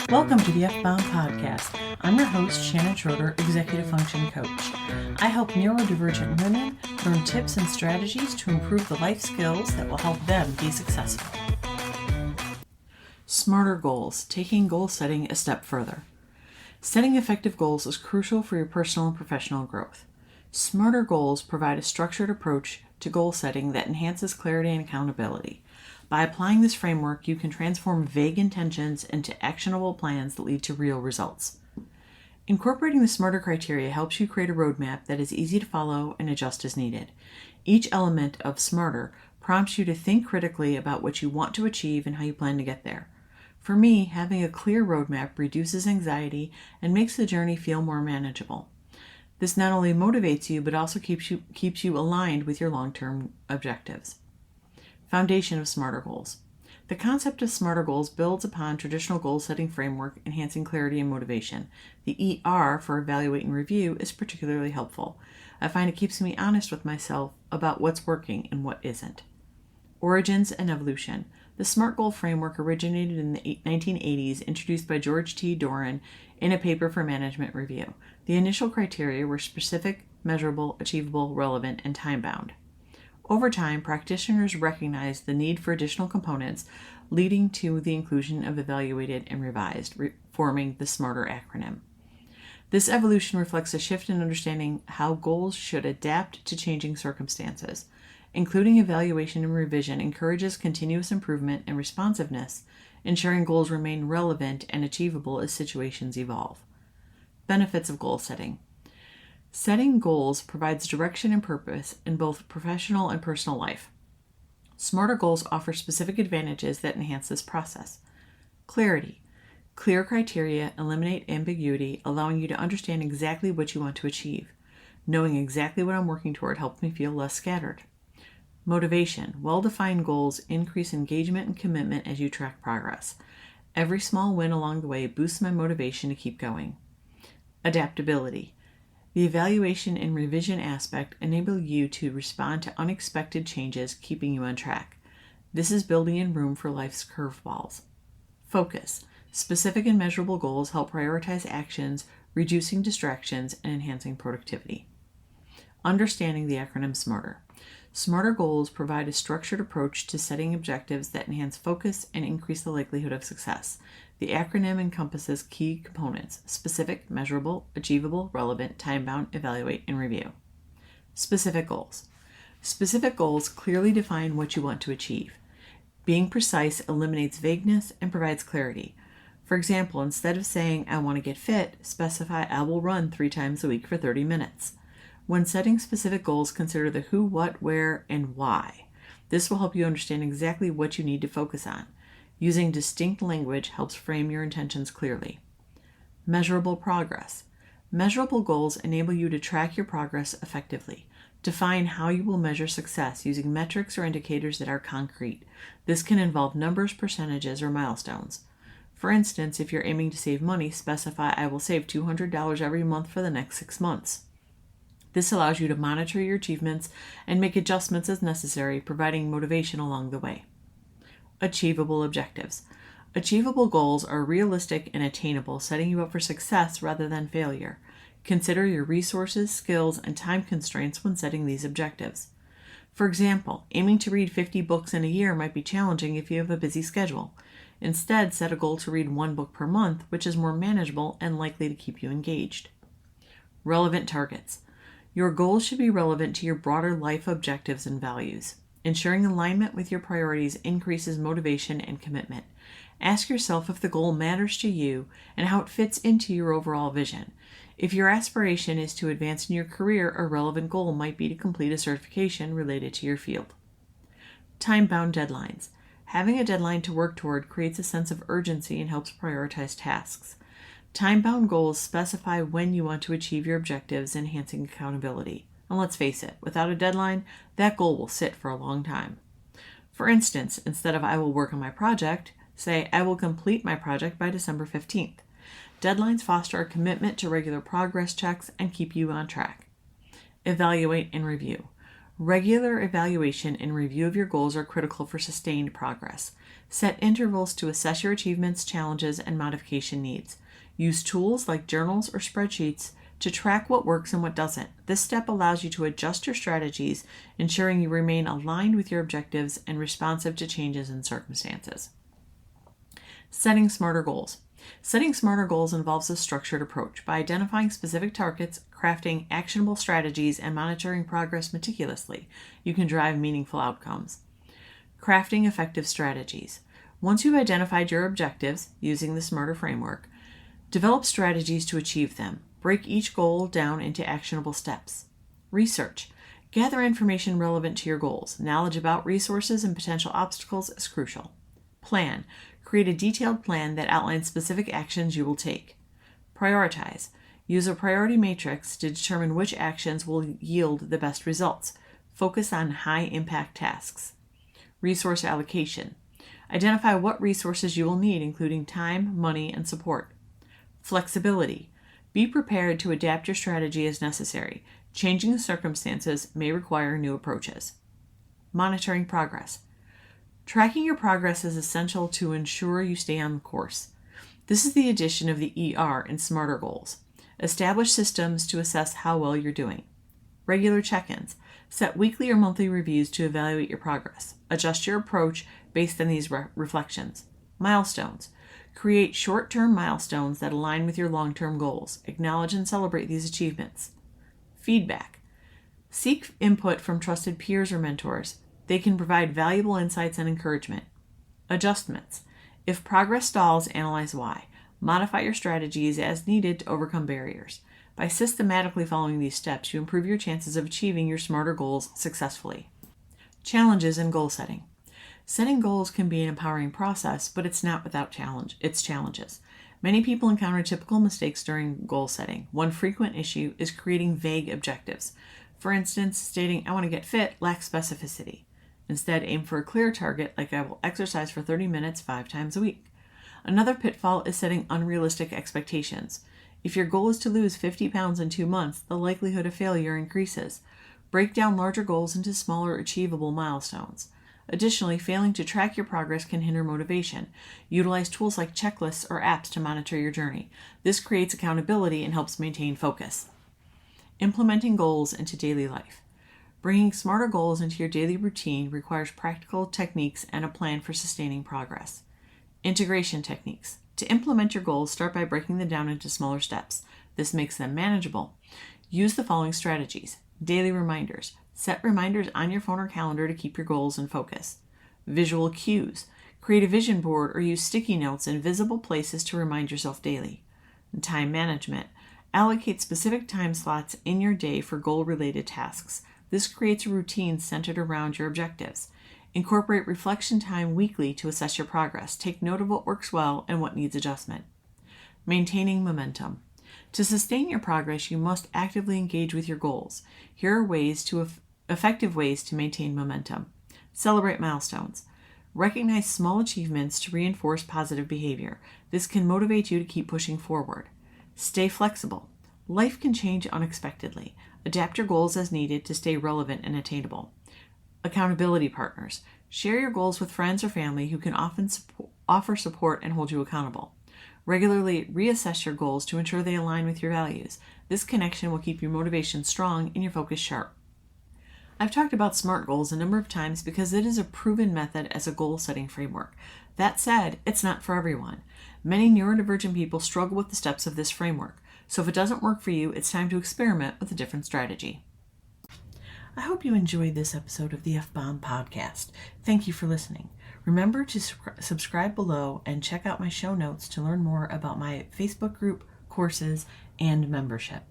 Welcome to the F-Bound Podcast. I'm your host, Shannon Schroeder, Executive Function Coach. I help neurodivergent women learn tips and strategies to improve the life skills that will help them be successful. Smarter goals, taking goal setting a step further. Setting effective goals is crucial for your personal and professional growth. Smarter goals provide a structured approach to goal setting that enhances clarity and accountability. By applying this framework, you can transform vague intentions into actionable plans that lead to real results. Incorporating the SMARTER criteria helps you create a roadmap that is easy to follow and adjust as needed. Each element of SMARTER prompts you to think critically about what you want to achieve and how you plan to get there. For me, having a clear roadmap reduces anxiety and makes the journey feel more manageable. This not only motivates you, but also keeps you aligned with your long-term objectives. Foundation of SMARTER goals. The concept of SMARTER goals builds upon traditional goal-setting framework, enhancing clarity and motivation. The ER for evaluate and review is particularly helpful. I find it keeps me honest with myself about what's working and what isn't. Origins and evolution. The SMART goal framework originated in the 1980s, introduced by George T. Doran in a paper for management review. The initial criteria were specific, measurable, achievable, relevant, and time-bound. Over time, practitioners recognized the need for additional components, leading to the inclusion of evaluated and revised, forming the SMARTER acronym. This evolution reflects a shift in understanding how goals should adapt to changing circumstances. Including evaluation and revision encourages continuous improvement and responsiveness, ensuring goals remain relevant and achievable as situations evolve. Benefits of goal setting. Setting goals provides direction and purpose in both professional and personal life. SMARTER goals offer specific advantages that enhance this process. Clarity. Clear criteria eliminate ambiguity, allowing you to understand exactly what you want to achieve. Knowing exactly what I'm working toward helps me feel less scattered. Motivation. Well-defined goals increase engagement and commitment as you track progress. Every small win along the way boosts my motivation to keep going. Adaptability. The evaluation and revision aspect enable you to respond to unexpected changes, keeping you on track. This is building in room for life's curveballs. Focus. Specific and measurable goals help prioritize actions, reducing distractions and enhancing productivity. Understanding the acronym SMARTER. SMARTER goals provide a structured approach to setting objectives that enhance focus and increase the likelihood of success. The acronym encompasses key components: specific, measurable, achievable, relevant, time-bound, evaluate, and review. Specific goals. Specific goals clearly define what you want to achieve. Being precise eliminates vagueness and provides clarity. For example, instead of saying, "I want to get fit," specify, "I will run 3 times a week for 30 minutes." When setting specific goals, consider the who, what, where, and why. This will help you understand exactly what you need to focus on. Using distinct language helps frame your intentions clearly. Measurable progress. Measurable goals enable you to track your progress effectively. Define how you will measure success using metrics or indicators that are concrete. This can involve numbers, percentages, or milestones. For instance, if you're aiming to save money, specify, "I will save $200 every month for the next 6 months." This allows you to monitor your achievements and make adjustments as necessary, providing motivation along the way. Achievable objectives. Achievable goals are realistic and attainable, setting you up for success rather than failure. Consider your resources, skills, and time constraints when setting these objectives. For example, aiming to read 50 books in a year might be challenging if you have a busy schedule. Instead, set a goal to read 1 book per month, which is more manageable and likely to keep you engaged. Relevant targets. Your goals should be relevant to your broader life objectives and values. Ensuring alignment with your priorities increases motivation and commitment. Ask yourself if the goal matters to you and how it fits into your overall vision. If your aspiration is to advance in your career, a relevant goal might be to complete a certification related to your field. Time-bound deadlines. Having a deadline to work toward creates a sense of urgency and helps prioritize tasks. Time-bound goals specify when you want to achieve your objectives, enhancing accountability. And let's face it, without a deadline, that goal will sit for a long time. For instance, instead of "I will work on my project," say, "I will complete my project by December 15th. Deadlines foster a commitment to regular progress checks and keep you on track. Evaluate and review. Regular evaluation and review of your goals are critical for sustained progress. Set intervals to assess your achievements, challenges, and modification needs. Use tools like journals or spreadsheets to track what works and what doesn't. This step allows you to adjust your strategies, ensuring you remain aligned with your objectives and responsive to changes in circumstances. Setting smarter goals. Setting smarter goals involves a structured approach. By identifying specific targets, crafting actionable strategies, and monitoring progress meticulously, you can drive meaningful outcomes. Crafting effective strategies. Once you've identified your objectives using the SMARTER framework, develop strategies to achieve them. Break each goal down into actionable steps. Research. Gather information relevant to your goals. Knowledge about resources and potential obstacles is crucial. Plan. Create a detailed plan that outlines specific actions you will take. Prioritize. Use a priority matrix to determine which actions will yield the best results. Focus on high-impact tasks. Resource allocation. Identify what resources you will need, including time, money, and support. Flexibility. Be prepared to adapt your strategy as necessary. Changing circumstances may require new approaches. Monitoring progress. Tracking your progress is essential to ensure you stay on course. This is the addition of the ER in SMARTER goals. Establish systems to assess how well you're doing. Regular check-ins. Set weekly or monthly reviews to evaluate your progress. Adjust your approach based on these reflections. Milestones. Create short-term milestones that align with your long-term goals. Acknowledge and celebrate these achievements. Feedback. Seek input from trusted peers or mentors. They can provide valuable insights and encouragement. Adjustments. If progress stalls, analyze why. Modify your strategies as needed to overcome barriers. By systematically following these steps, you improve your chances of achieving your SMARTER goals successfully. Challenges and goal setting. Setting goals can be an empowering process, but it's not without its challenges. Many people encounter typical mistakes during goal setting. One frequent issue is creating vague objectives. For instance, stating, "I want to get fit," lacks specificity. Instead, aim for a clear target like "I will exercise for 30 minutes 5 times a week." Another pitfall is setting unrealistic expectations. If your goal is to lose 50 pounds in 2 months, the likelihood of failure increases. Break down larger goals into smaller, achievable milestones. Additionally, failing to track your progress can hinder motivation. Utilize tools like checklists or apps to monitor your journey. This creates accountability and helps maintain focus. Implementing goals into daily life. Bringing SMARTER goals into your daily routine requires practical techniques and a plan for sustaining progress. Integration techniques. To implement your goals, start by breaking them down into smaller steps. This makes them manageable. Use the following strategies. Daily reminders. Set reminders on your phone or calendar to keep your goals in focus. Visual cues. Create a vision board or use sticky notes in visible places to remind yourself daily. And time management. Allocate specific time slots in your day for goal-related tasks. This creates a routine centered around your objectives. Incorporate reflection time weekly to assess your progress. Take note of what works well and what needs adjustment. Maintaining momentum. To sustain your progress, you must actively engage with your goals. Here are effective ways to maintain momentum. Celebrate milestones. Recognize small achievements to reinforce positive behavior. This can motivate you to keep pushing forward. Stay flexible. Life can change unexpectedly. Adapt your goals as needed to stay relevant and attainable. Accountability partners. Share your goals with friends or family who can often offer support and hold you accountable. Regularly reassess your goals to ensure they align with your values. This connection will keep your motivation strong and your focus sharp. I've talked about SMART goals a number of times because it is a proven method as a goal-setting framework. That said, it's not for everyone. Many neurodivergent people struggle with the steps of this framework. So if it doesn't work for you, it's time to experiment with a different strategy. I hope you enjoyed this episode of the F-Bomb podcast. Thank you for listening. Remember to subscribe below and check out my show notes to learn more about my Facebook group, courses, and membership.